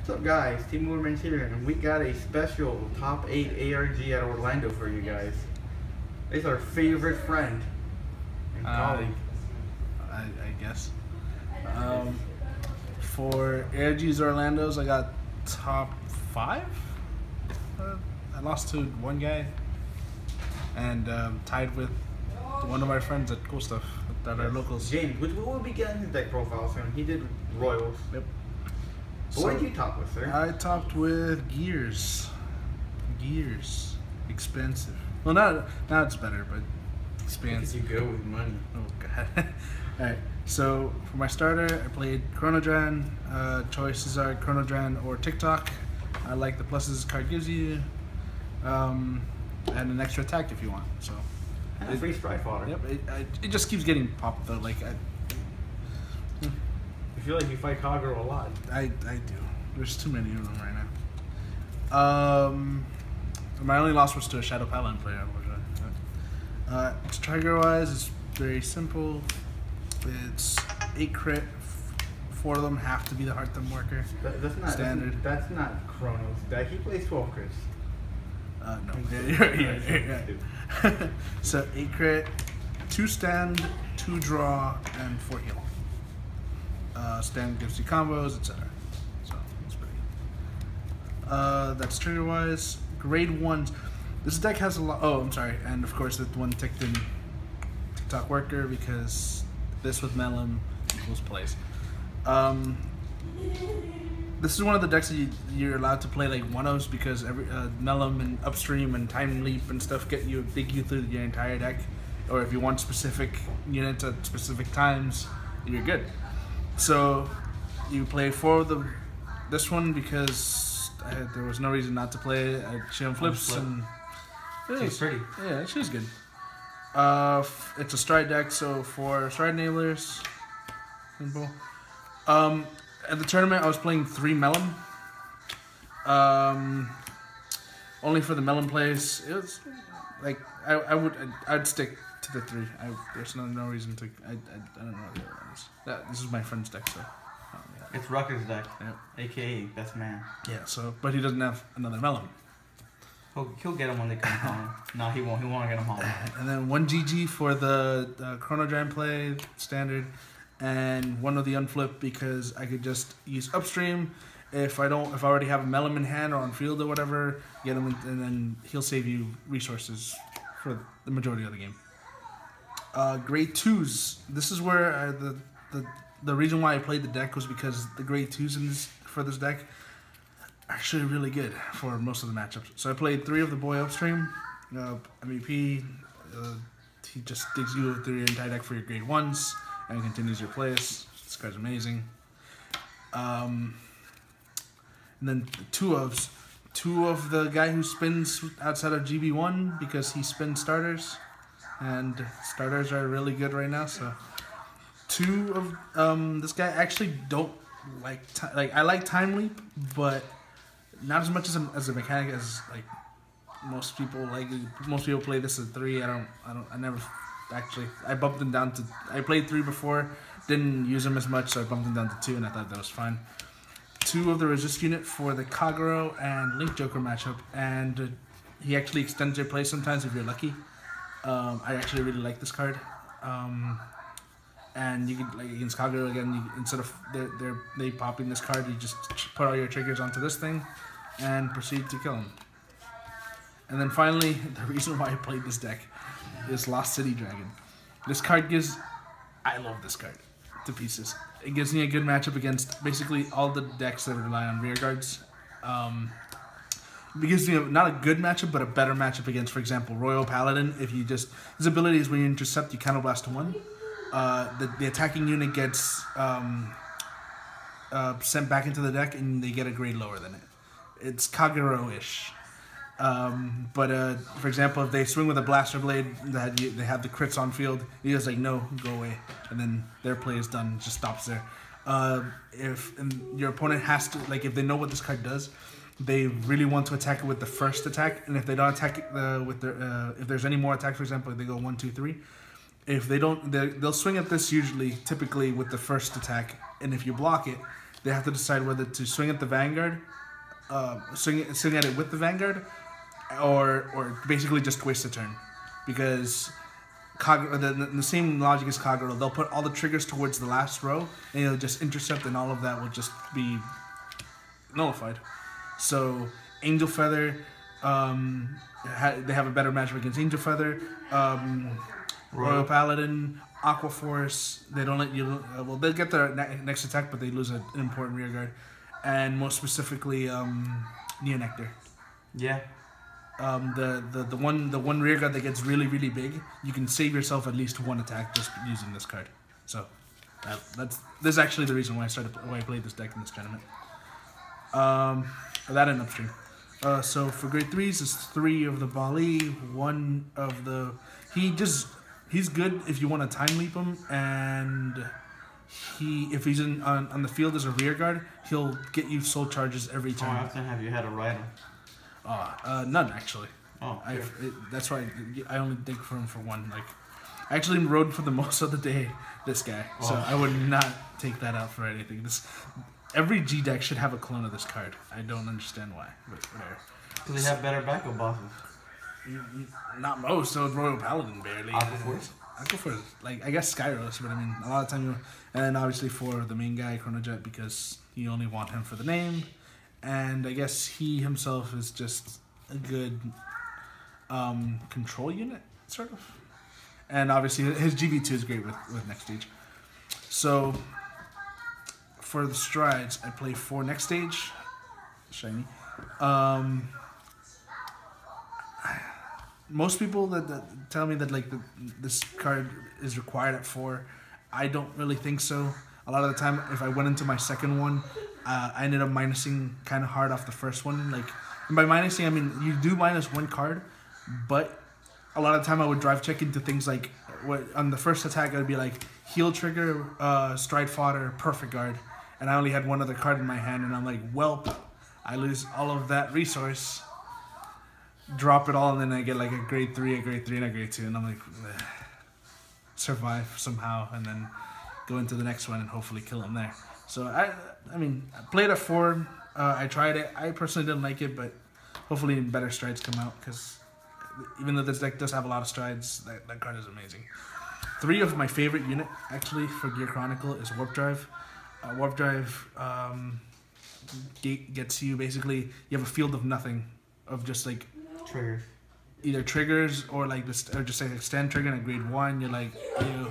What's up guys, Team Moorman's here, and we got a special top 8 ARG at Orlando for you guys. It's our favorite friend and colleague. I guess. For ARG's Orlando's, I got top 5. I lost to one guy and tied with one of our friends at Cool Stuff that are locals. James, which we will be getting his deck profile soon. He did Royals. Yep. So what did you top with, sir? I topped with Gears. Gears. Expensive. Well, now it's better, but expensive. Because you go with money. Oh, God. Alright, so for my starter, I played Chronodran. Choices are Chronodran or TikTok. I like the pluses this card gives you. And an extra attack if you want. So. And a free strike fodder. Yep, it just keeps getting popped though. Like I feel like you fight Kagero a lot. I do. There's too many of them right now. My only loss was to a Shadow Paladin player, unfortunately. Trigger wise, it's very simple. It's 8 crit. 4 of them have to be the Heart Thumb Worker. That's not standard. That's not Chrono's deck. He plays 12 crits. No. Yeah. So 8 crit, 2 stand, 2 draw, and 4 heal. Stand gives you combos, etc. So that's pretty good. That's trigger wise. Grade 1s. This deck has a lot. Oh, I'm sorry. And of course, that one ticked in TikTok Worker because this with Melum equals plays. This is one of the decks that you're allowed to play like one-ofs because every Melum and Upstream and Time Leap and stuff dig you through your entire deck. Or if you want specific units at specific times, you're good. So you play 4 of this one because there was no reason not to play it. She flips and she's pretty. Yeah, she's good. It's a stride deck, so 4 stride enablers. Simple. At the tournament, I was playing 3 Melon. Only for the Melon plays. It was like I'd stick to the 3. There's no reason to. I don't know what the other one is. This is my friend's deck, so. It's Rucker's deck. Yep. AKA best man. Yeah. So, but he doesn't have another Melon. He'll get him when they come home. No, he won't. He won't get him home. And then 1 GG for the Chronodran play standard. And 1 of the unflip because I could just use Upstream if I already have a Melon in hand or on field or whatever, get him and then he'll save you resources for the majority of the game. Grade 2s. This is where the reason why I played the deck was because the grade 2s for this deck are actually really good for most of the matchups. So I played 3 of the boy Upstream, MVP. He just digs you through your entire deck for your grade 1s. And continues your plays. This card's amazing. And then 2 ofs. 2 of the guy who spins outside of GB1 because he spins starters. And starters are really good right now. So 2 of this guy actually don't like I like Time Leap, but not as much as a mechanic as like most people like. Most people play this at 3. I never. Actually, I bumped him down to. I played 3 before, didn't use him as much, so I bumped him down to 2, and I thought that was fine. 2 of the resist unit for the Kagero and Link Joker matchup, and he actually extends your play sometimes if you're lucky. I actually really like this card, and you can like against Kagero again. Instead of they popping this card, you just put all your triggers onto this thing, and proceed to kill him. And then finally, the reason why I played this deck is Lost City Dragon. This card gives... I love this card to pieces. It gives me a good matchup against basically all the decks that rely on rear guards. It gives me not a good matchup, but a better matchup against, for example, Royal Paladin. If you just... His ability is when you intercept, you counterblast to 1. The attacking unit gets sent back into the deck, and they get a grade lower than it. It's Kagero-ish. But for example, if they swing with a Blaster Blade, they have the crits on field, he just like, no, go away. And then their play is done, just stops there. If your opponent has to, like if they know what this card does, they really want to attack it with the first attack. And if they don't attack it with their, if there's any more attack, for example, if they go 1, 2, 3. If they don't, they'll swing at this typically with the first attack. And if you block it, they have to decide whether to swing at the Vanguard, swing at it with the Vanguard, or basically just waste a turn, because the same logic as Kagero, they'll put all the triggers towards the last row, and it'll just intercept, and all of that will just be nullified. So Angel Feather, they have a better matchup against Angel Feather. Royal Paladin, Aqua Force, they don't let you. Well, they get their next attack, but they lose an important rear guard, and most specifically, Neo Nectar. Yeah. The one rear guard that gets really big, you can save yourself at least one attack just using this card. So this is actually the reason why I played this deck in this tournament. That and upstream. So for grade 3s, it's 3 of the Bali, 1 of the. He's good if you want to time leap him, and if he's on the field as a rear guard, he'll get you soul charges every time. How often have you had a rider? None actually. Oh, that's why I only dig for him for 1. Like, I actually rode for the most of the day this guy, so I would not take that out for anything. Every G deck should have a clone of this card. I don't understand why, but whatever. Because they have better backup bosses. Not most, so Royal Paladin barely. Aqua Force, like, I guess Skyros, but I mean, a lot of time and obviously for the main guy, Chronojet, because you only want him for the name, and I guess he himself is just a good control unit, sort of. And obviously his GB2 is great with Next Stage. So for the strides, I play 4 Next Stage, shiny. Most people that tell me that like this card is required at 4, I don't really think so. A lot of the time, if I went into my second one, I ended up minusing kind of hard off the first one. Like, and by minusing, I mean you do minus 1 card, but a lot of the time I would drive check into things like on the first attack I'd be like heal trigger, stride fodder, perfect guard, and I only had 1 other card in my hand, and I'm like, well, I lose all of that resource. Drop it all, and then I get like a grade 3, and a grade 2, and I'm like, ugh. Survive somehow, and then go into the next one and hopefully kill him there. So I mean, I played at 4. I tried it. I personally didn't like it, but hopefully better strides come out, because even though this deck does have a lot of strides, that card is amazing. 3 of my favorite unit actually for Gear Chronicle is Warp Drive. Warp Drive gets you basically, you have a field of nothing, of just like triggers, either triggers or like this, or just like extend trigger in a grade 1. You're like, ew,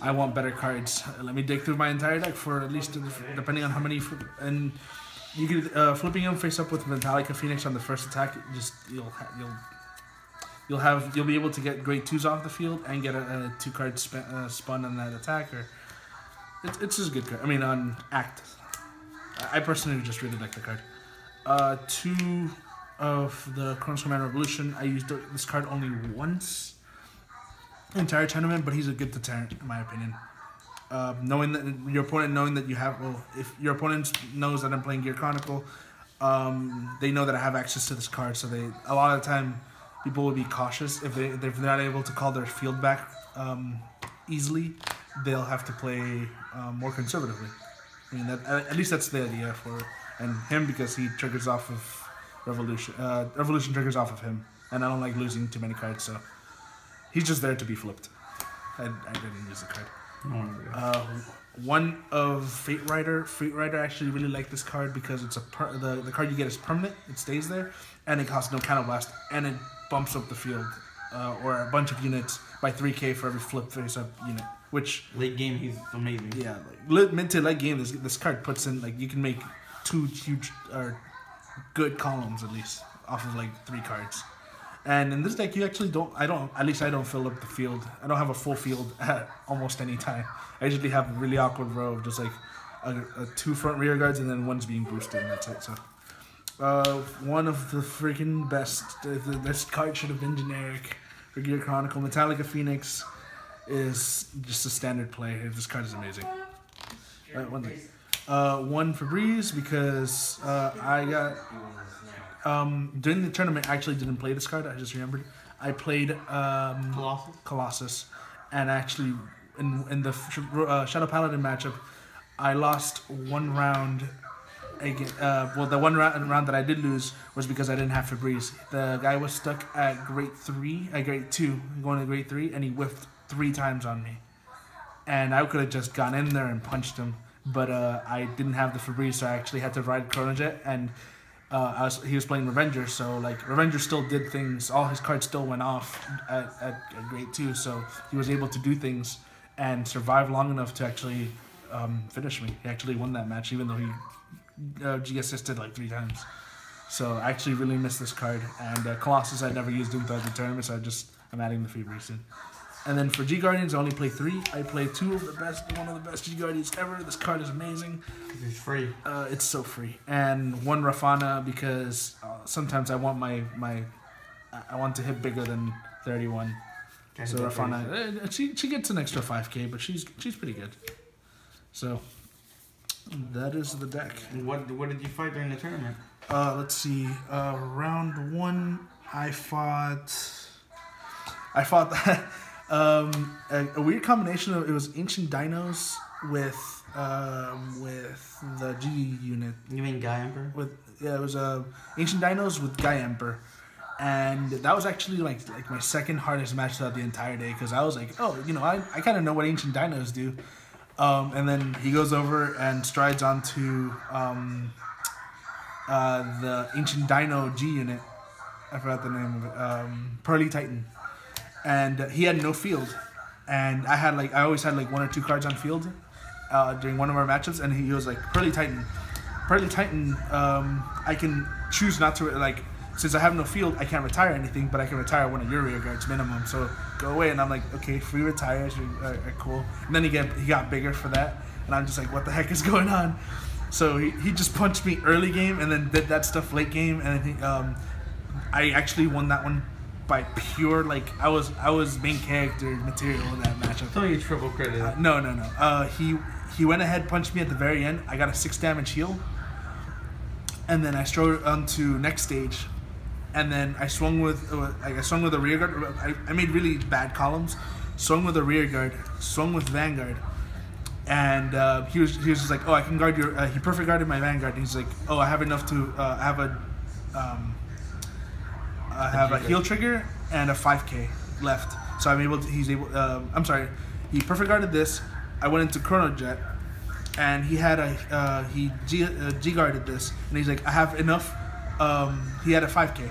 I want better cards. Let me dig through my entire deck for at least, depending on how many, and you could flipping him face up with Metallica Phoenix on the first attack. Just you'll be able to get grade 2s off the field and get a 2 card spun on that attack. Or it's just a good card. I mean, on Act, I personally just really like the card. 2 of the Chronos Command Revolution. I used this card only once entire tournament, but he's a good deterrent in my opinion. Knowing that your opponent, if your opponent knows that I'm playing Gear Chronicle, they know that I have access to this card, so a lot of the time people will be cautious if they're not able to call their field back easily. They'll have to play more conservatively. I mean, at least that's the idea for and him, because he triggers off of Revolution. Revolution triggers off of him, and I don't like losing too many cards, so he's just there to be flipped. I didn't use the card. 1 of Fate Rider. Fate Rider, I actually really like this card because it's the card you get is permanent. It stays there, and it costs no counterblast, and it bumps up the field or a bunch of units by 3k for every flip face up unit. Which late game, he's amazing. Yeah, like mid to late game, this card puts in, like, you can make 2 huge or good columns at least off of like 3 cards. And in this deck, you actually at least I don't fill up the field. I don't have a full field at almost any time. I usually have a really awkward row of just like a 2 front rear guards, and then 1's being boosted, and that's it. So, 1 of the freaking best. This card should have been generic for Gear Chronicle. Metallica Phoenix is just a standard play. This card is amazing. 1 for Breeze, because I got during the tournament I actually didn't play this card. I just remembered I played Colossus, and actually in the Shadow Paladin matchup I lost one round. Again, well, the one round that I did lose was because I didn't have Febreze. The guy was stuck at grade 2, going to grade 3, and he whiffed 3 times on me. And I could have just gone in there and punched him, but I didn't have the Febreze, so I actually had to ride Chronojet, and he was playing Revenger, so like Revenger still did things. All his cards still went off at grade 2, so he was able to do things and survive long enough to actually finish me. He actually won that match, even though he G assisted like 3 times. So I actually really miss this card. And Colossus, I never used him throughout the tournament, so I'm adding the Febreze in. And then for G Guardians, I only play 3. I play one of the best G Guardians ever. This card is amazing. It's free. It's so free. And 1 Rafana because sometimes I want I want to hit bigger than 31. So Rafana, she gets an extra 5k, but she's pretty good. So that is the deck. What did you fight during the tournament? Let's see. Round 1, I fought a weird combination of, it was Ancient Dinos with the G unit. You mean Guy Emperor? It was Ancient Dinos with Guy Emperor. And that was actually like my second hardest match throughout the entire day, because I was like, oh, I kind of know what Ancient Dinos do. And then he goes over and strides onto the Ancient Dino G unit. I forgot the name of it. Pearly Titan. And he had no field. And I always had like 1 or 2 cards on field during one of our matchups. And he was like, Pearly Titan. Pearly Titan, I can choose not to, like, since I have no field, I can't retire anything, but I can retire 1 of your rear guards minimum. So go away. And I'm like, okay, free retires are cool. And then he got bigger for that. And I'm just like, what the heck is going on? So he just punched me early game and then did that stuff late game. And then I actually won that one by pure, like, I was main character material in that matchup. So you triple credit. No. He went ahead, punched me at the very end. I got a 6 damage heal. And then I strode on to next stage. And then I swung with a rear guard. I made really bad columns. Swung with a rear guard. Swung with Vanguard. And he was just like, oh, I can guard your. He perfect guarded my Vanguard. And he's like, oh, I have enough to have a heal trigger and a 5k left. So I'm able to. I'm sorry. He perfect guarded this. I went into Chronojet, and he had he G guarded this, and he's like, I have enough. He had a 5k,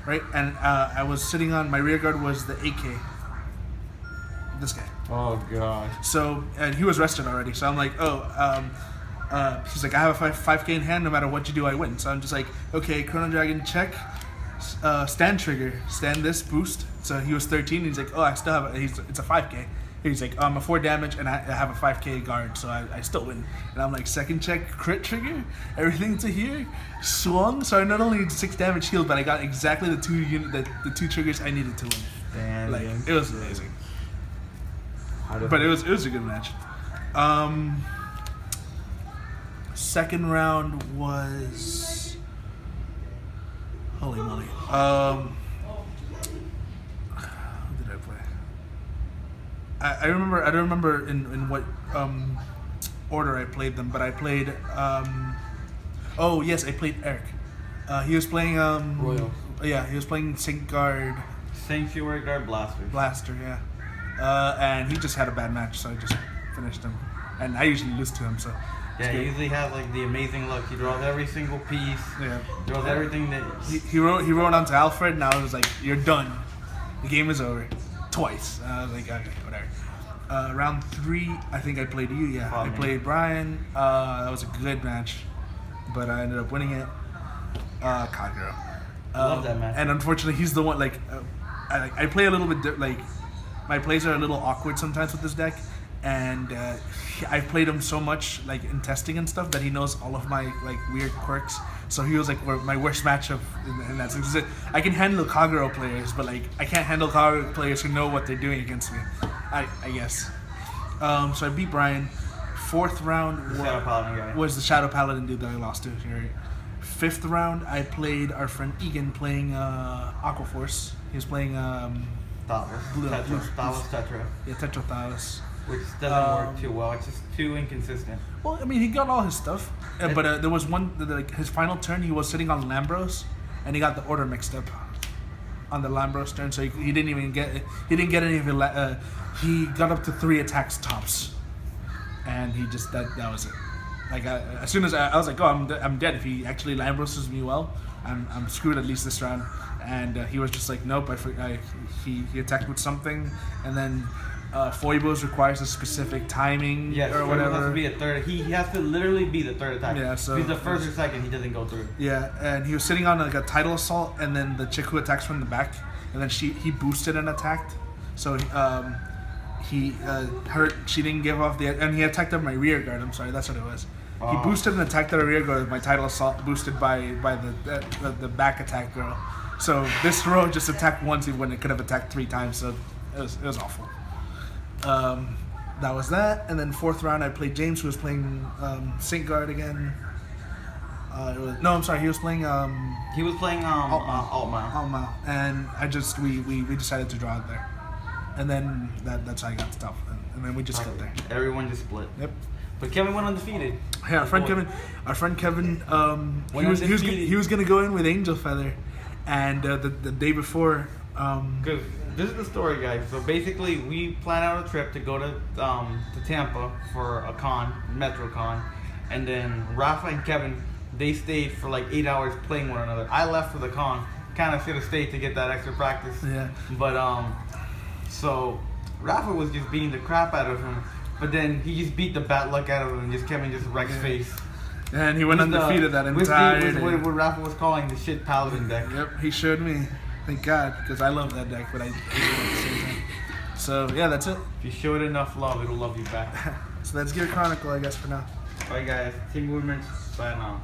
right? And I was sitting on my rear guard was the 8k. This guy. Oh god. So, and he was rested already. So I'm like, he's like, I have a 5k in hand. No matter what you do, I win. So I'm just like, okay, Chrono Dragon check, stand trigger, stand this boost. So he was 13. He's like, oh, I still have it's a 5k. He's like, I'm a 4 damage and I have a 5k guard, so I still win. And I'm like, second check, crit trigger, everything to here, swung. So I not only did 6 damage healed, but I got exactly the 2 triggers I needed to win. Damn, like, it was amazing. But it was a good match. Second round was, holy moly. Who did I play? I remember. I don't remember in what order I played them, but I played. Oh yes, I played Eric. He was playing Royal. Yeah, he was playing Sync Guard. Sanctuary Guard Blaster, yeah. And he just had a bad match, so I just finished him. And I usually lose to him, so. Yeah, he usually has like the amazing luck. He draws every single piece. Yeah. Draws everything that. He wrote onto Alfred, and I was like, "You're done. The game is over." Twice. I was like, "Okay, whatever." Round 3, I think I played you. Yeah, I played Brian. That was a good match, but I ended up winning it. Kagero. Love that match. And unfortunately, he's the one. Like, I play a little bit like. My plays are a little awkward sometimes with this deck, and I've played him so much, like in testing and stuff, that he knows all of my like weird quirks. So he was like my worst matchup in that sense. I can handle Kagero players, but like I can't handle Kagero players who know what they're doing against me. I guess. So I beat Brian. 4th round was the Shadow Paladin dude that I lost to. Right? 5th round, I played our friend Egan playing Aqua Force. He was playing. Tetra. Yeah, Tetra Thalos. which doesn't work too well. It's just too inconsistent. Well, I mean, he got all his stuff, but there was one, his final turn, he was sitting on Lambros, and he got the order mixed up on the Lambros turn, so he didn't even get any of it. He got up to 3 attacks tops, and he just that was it. Like as soon as I was like, oh, I'm dead. If he actually Lambroses me well, I'm screwed at least this round. And he was just like, nope. He attacked with something, and then Foibles requires a specific timing or whatever. Has to be a third. He has to literally be the third attack. Yeah, so if he's the first or second, he doesn't go through. Yeah, and he was sitting on like a tidal assault, and then the chick who attacks from the back, and then he boosted and attacked. So he she didn't give off and he attacked up my rear guard. I'm sorry, that's what it was. He boosted and attacked at a rear guard with my tidal assault boosted by the back attack girl. So this row just attacked once when it could have attacked 3 times. So it was awful. That was that, and then 4th round I played James, who was playing Sync Guard again. He was playing Altmile, and we decided to draw it there, and then that's how I got the top, and then we just got there. Everyone just split. Yep. But Kevin went undefeated. Yeah, our friend Kevin, he was gonna go in with Angel Feather, and the day before. Because this is the story, guys. So basically, we planned out a trip to go to Tampa for a MetroCon, and then Rafa and Kevin, they stayed for like 8 hours playing one another. I left for the con. Kind of should have stayed to get that extra practice. Yeah. But so Rafa was just beating the crap out of him. But then he just beat the bad luck out of him, and Kevin just wrecked his face. And he went undefeated that entire day. What Rafa was calling the shit Paladin deck. Yep, he showed me. Thank God, because I love that deck, but I hate it at the same time. So yeah, that's it. If you show it enough love, it'll love you back. So let's give it Chronicle, I guess, for now. Alright guys, team movements, bye now.